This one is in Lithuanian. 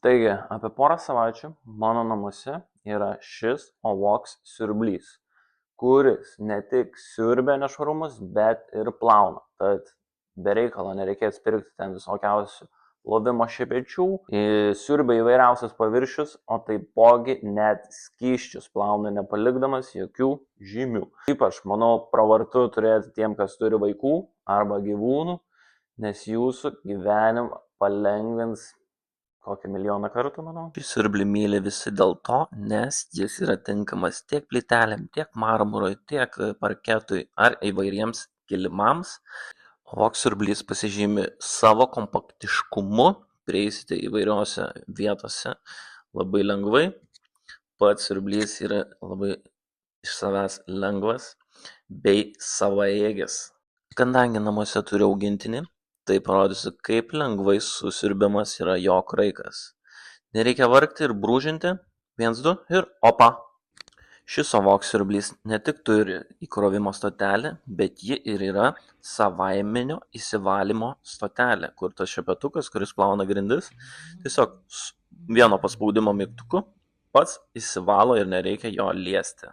Taigi, apie porą savaičių mano namuose yra šis Ovoks siurblys, kuris ne tik siurbia nešvarumus, bet ir plauna. Tad be reikalo nereikės pirkti ten visokiausių plovimo šepečių, siurbia įvairiausius paviršius, o taipogi net skysčius plauna nepalikdamas jokių žymių. Ypač, manau, pravartu turėti tiem, kas turi vaikų arba gyvūnų, nes jūsų gyvenimą palengvins kokį milijoną kartų, manau. Šį siurblį myli visi dėl to, nes jis yra tinkamas tiek plytelėm, tiek marmurui, tiek parketui ar įvairiems kilimams. Ovoks siurblys pasižymi savo kompaktiškumu, prieisite įvairiose vietose labai lengvai. Pats siurblys yra labai iš savęs lengvas bei savaėgis. Kadangi namuose turiu augintinį, tai parodysiu, kaip lengvai susiurbiamas yra jo kraikas. Nereikia vargti ir brūžinti, 1, 2 ir opa. Šis Ovoks siurblys ne tik turi įkrovimo stotelę, bet ji ir yra savaiminio įsivalymo stotelė, kur tas šepetukas, kuris plauna grindis, tiesiog vieno paspaudimo mygtuku pats įsivalo ir nereikia jo liesti.